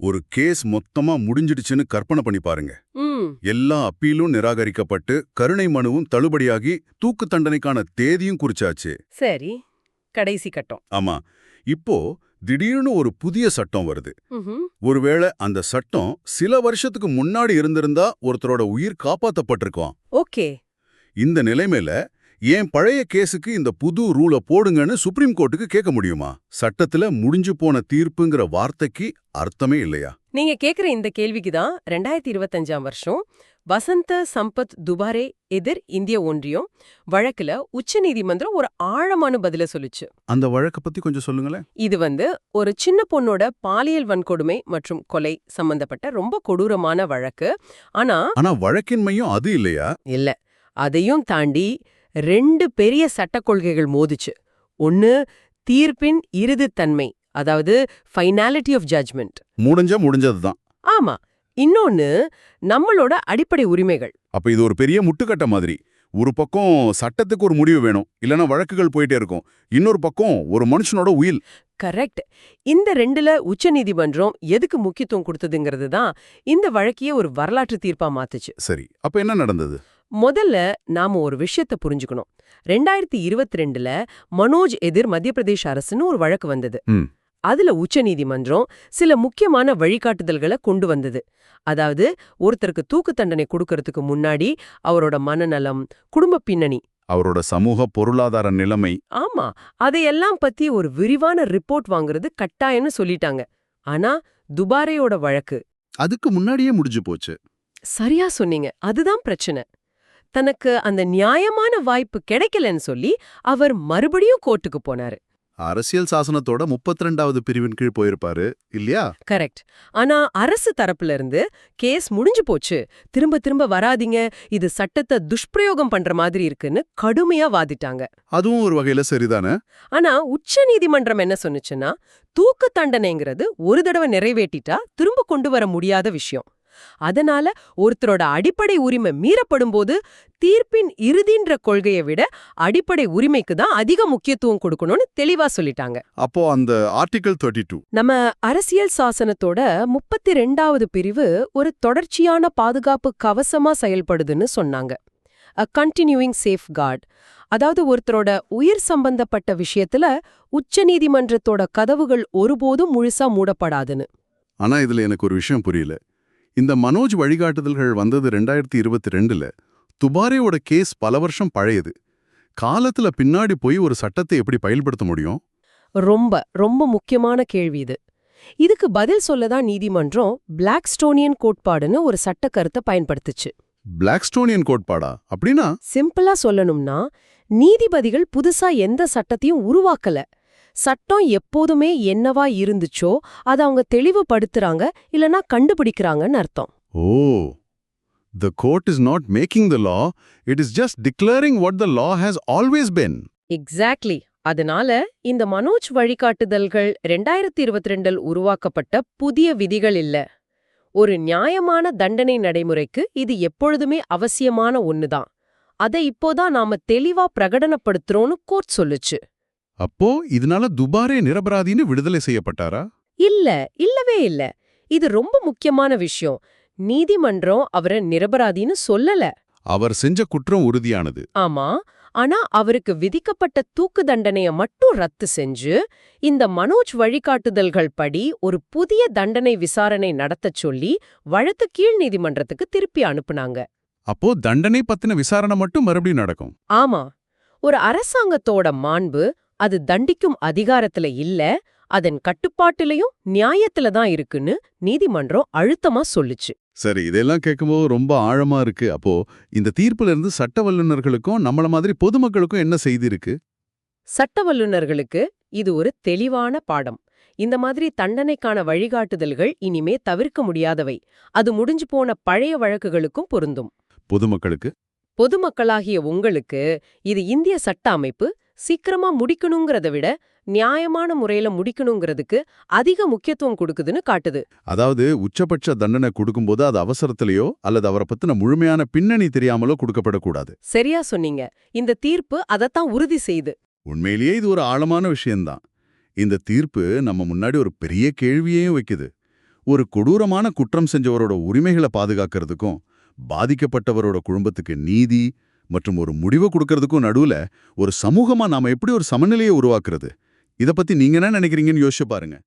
ஒரு கேஸ் மொத்தமா முடிஞ்சிடுச்சுன்னு கற்பனை பண்ணி பாருங்க. ம் எல்லா அப்பீலும் நிராகரிக்கப்பட்டு கருணை மனுவும் தள்ளுபடியாகி தூக்கு தண்டனைக்கான தேதியும் குறிச்சாச்சு. சரி, கடைசி கட்டம். ஆமா. இப்போ திடீர்னு ஒரு புதிய சட்டம் வருது. ம்ஹும். ஒருவேளை அந்த சட்டம் சில வருஷத்துக்கு முன்னாடி இருந்திருந்தா ஒருத்தரோட உயிர் காப்பாத்தப்பட்டிருக்கும். ஓகே. இந்த நிலைமையில ஏன் பழைய கேஸுக்கு இந்த புது ரூலை போடுங்கன்னு சுப்ரீம் கோர்ட்டுக்கு கேட்க முடியுமா? சட்டத்துல முடிஞ்சு போன தீர்ப்புங்கிற வார்த்தைக்கு அர்த்தமே இல்லையா? நீங்க கேக்குற இந்த கேள்விக்கு தான் 2025 வருஷம் வசந்த சம்பத் துபாரே எதிர் இந்திய ஒன்றியம் வழக்குல உச்சநீதிமன்றம் ஒரு ஆழமான பதில சொல்லுச்சு. அந்த வழக்க பத்தி கொஞ்சம் சொல்லுங்களேன். இது ஒரு சின்ன பொண்ணோட பாலியல் வன்கொடுமை மற்றும் கொலை சம்பந்தப்பட்ட ரொம்ப கொடூரமான வழக்கு. ஆனா வழக்கின் மையம் அது இல்லையா? இல்ல, அதையும் தாண்டி 2 பெரிய சட்டக் கொள்கைகள் மோதுச்சு. ஒன்னு, தீர்ப்பின் இறுதித்தன்மை, அதாவது ஃபைனாலிட்டி ஆஃப் ஜட்ஜ்மெண்ட். முடிஞ்சதுதான். ஆமா. இன்னொன்னு, நம்மளோட அடிப்படை உரிமைகள். அப்ப இது ஒரு பெரிய முட்டுக்கட்ட மாதிரி. ஒரு பக்கம் சட்டத்துக்கு ஒரு முடிவு வேணும், இல்லனா வழக்குகள் போயிட்டே இருக்கும். இன்னொரு பக்கம் ஒரு மனுஷனோட உயில். கரெக்ட். இந்த 2ல உச்சநீதிமன்றம் எதுக்கு முக்கியத்துவம் கொடுத்ததுங்கிறது தான் இந்த வழக்கையே ஒரு வரலாற்று தீர்ப்பா மாத்துச்சு. சரி, அப்ப என்ன நடந்தது? முதல்ல நாம ஒரு விஷயத்த புரிஞ்சுக்கணும். 2022ல மனோஜ் எதிர் மத்திய பிரதேஷ் அரசுன்னு ஒரு வழக்கு வந்தது. அதுல உச்சநீதிமன்றம் சில முக்கியமான வழிகாட்டுதல்களை கொண்டு வந்தது. அதாவது, ஒருத்தருக்கு தூக்கு தண்டனை கொடுக்கறதுக்கு முன்னாடி அவரோட மனநலம், குடும்ப பின்னணி, அவரோட சமூக பொருளாதார நிலைமை, ஆமா, அதையெல்லாம் பத்தி ஒரு விரிவான ரிப்போர்ட் வாங்குறது கட்டாயம்னு சொல்லிட்டாங்க. ஆனா துபாரேயோட வழக்கு அதுக்கு முன்னாடியே முடிஞ்சு போச்சு. சரியா சொன்னீங்க. அதுதான் பிரச்சனை. தனக்கு அந்த நியாயமான வாய்ப்பு கிடைக்கலன்னு சொல்லி அவர் மறுபடியும் கோர்ட்டுக்கு போனாரு. அரசியல் சாசனத்தோட 32வது பிரிவின் கீழ் போயிருப்பாரு இல்லையா? கரெக்ட். ஆனா அரசு தரப்புல இருந்து கேஸ் முடிஞ்சு போச்சு, திரும்ப திரும்ப வராதீங்க, இது சட்டத்தை துஷ்பிரயோகம் பண்ற மாதிரி இருக்குன்னு கடுமையா வாதிட்டாங்க. அதுவும் ஒரு வகையில சரிதானே. ஆனா உச்ச நீதிமன்றம் என்ன சொன்னுச்சுன்னா, தூக்கு தண்டனைங்கிறது ஒரு தடவை நிறைவேற்றிட்டா திரும்ப கொண்டு வர முடியாத விஷயம். அதனால ஒருத்தரோட அடிப்படை உரிமை மீறப்படும் போது தீர்ப்பின் இறுதின்ற கொள்கையை விட அடிப்படை உரிமைக்கு தான் அதிக முக்கியத்துவம் கொடுக்கணும்னு தெளிவா சொல்லிட்டாங்க. அப்போ அந்த ஆர்டிகல் 32 நம்ம அரசியல் சாசனத்தோட 32வது பிரிவு ஒரு தொடர்ச்சியான பாதுகாப்பு கவசமா செயல்படுதுன்னு சொன்னாங்க. A continuing safeguard. அதாவது ஒருத்தரோட உயிர் சம்பந்தப்பட்ட விஷயத்துல உச்சநீதிமன்றத்தோட கதவுகள் ஒருபோதும் முழுசா மூடப்படாதுன்னு. ஆனா இதுல எனக்கு ஒரு விஷயம் புரியல. இந்த மனோஜ் வழிகாட்டுதல்கள் வந்தது 2022ல. துபாரேவோட கேஸ் பல வருஷம் பழையது. காலத்துல பின்னாடி போய் ஒரு சட்டத்தை எப்படி பயன்படுத்த முடியும்? ரொம்ப ரொம்ப முக்கியமான கேள்வி இது. இதுக்கு பதில் சொல்லதான் நீதிமன்றம் பிளாக்ஸ்டோனியன் கோட்பாடுன்னு ஒரு சட்ட கருத்தை பயன்படுத்துச்சு. பிளாக்ஸ்டோனியன் கோட்பாடா? அப்படின்னா சிம்பிளா சொல்லணும்னா, நீதிபதிகள் புதுசா எந்த சட்டத்தையும் உருவாக்கல. சட்டம் எப்போதுமே என்னவா இருந்துச்சோ அதை அவங்க தெளிவுபடுத்துறாங்க, இல்லனா கண்டுபிடிக்கிறாங்கன்னு அர்த்தம். ஓ, the court is not making the law, it is just declaring what the law has always been. Exactly. அதனால இந்த மனோஜ் வழிகாட்டுதல்கள் 2022 உருவாக்கப்பட்ட புதிய விதிகள் இல்ல. ஒரு நியாயமான தண்டனை நடைமுறைக்கு இது எப்பொழுதுமே அவசியமான ஒண்ணுதான். அதை இப்போதான் நாம தெளிவா பிரகடனப்படுத்துறோம்னு கோர்ட் சொல்லுச்சு. அப்போ இதனால துபாரே நிரபராதின்னு விடுதலை செய்யப்பட்டாரா? இல்லவே இல்ல. இது ரொம்ப முக்கியமான விஷயம். நீதிமன்றம் அவரை நிரபராதின்னு சொல்லல. அவர் செஞ்ச குற்றம் உறுதியானது. ஆமா. ஆனா அவருக்கு விதிக்கப்பட்ட தூக்கு தண்டனைய மட்டும் ரத்து செஞ்சு இந்த மனோஜ் வழிகாட்டுதல்கள் படி ஒரு புதிய தண்டனை விசாரணை நடத்தச் சொல்லி வழக்கு கீழ் நீதிமன்றத்துக்கு திருப்பி அனுப்புனாங்க. அப்போ தண்டனை பத்தின விசாரணை மட்டும் மறுபடியும் நடக்கும். ஆமா. ஒரு அரசாங்கத்தோட மாண்பு அது தண்டிக்கும் அதிகாரத்துல இல்ல, அதன் கட்டுப்பாட்டிலையும் நியாயத்துல தான் இருக்குன்னு நீதிமன்றம் அழுத்தமா சொல்லுச்சு. சரி, இதெல்லாம் கேட்கும்போது ரொம்ப ஆழமா இருக்கு. அப்போ இந்த தீர்ப்புல இருந்து சட்ட வல்லுநர்களுக்கும் நம்மள மாதிரி பொதுமக்களுக்கும் என்ன செய்தி இருக்கு? சட்ட வல்லுநர்களுக்கு இது ஒரு தெளிவான பாடம். இந்த மாதிரி தண்டனைக்கான வழிகாட்டுதல்கள் இனிமே தவிர்க்க முடியாதவை. அது முடிஞ்சு போன பழைய வழக்குகளுக்கும் பொருந்தும். பொதுமக்களாகிய உங்களுக்கு இது இந்திய சட்ட அமைப்பு சீக்கிரமா முடிக்கணுங்கிறத விட நியாயமான முறையில முடிக்கணுங்கிறதுக்கு அதிக முக்கியத்துவம் கொடுக்குதுன்னு காட்டுது. அதாவது உச்சபட்ச தண்டனை கொடுக்கும்போது அது அவசரத்திலேயோ அல்லது அவரை பத்தின முழுமையான பின்னணி தெரியாமலோ கொடுக்கப்படக்கூடாது. சரியா சொன்னீங்க. இந்த தீர்ப்பு அதைத்தான் உறுதி செய்து. உண்மையிலேயே இது ஒரு ஆழமான விஷயம்தான். இந்த தீர்ப்பு நம்ம முன்னாடி ஒரு பெரிய கேள்வியையும் வைக்குது. ஒரு கொடூரமான குற்றம் செஞ்சவரோட உரிமைகளை பாதுகாக்கிறதுக்கும் பாதிக்கப்பட்டவரோட குடும்பத்துக்கு நீதி மற்றும் ஒரு முடிவை கொடுக்கறதுக்கும் நடுவுல ஒரு சமூகமா நாம எப்படி ஒரு சமநிலையை உருவாக்குறது? இத பத்தி நீங்க என்ன நினைக்கிறீங்கன்னு யோசிச்சு பாருங்க.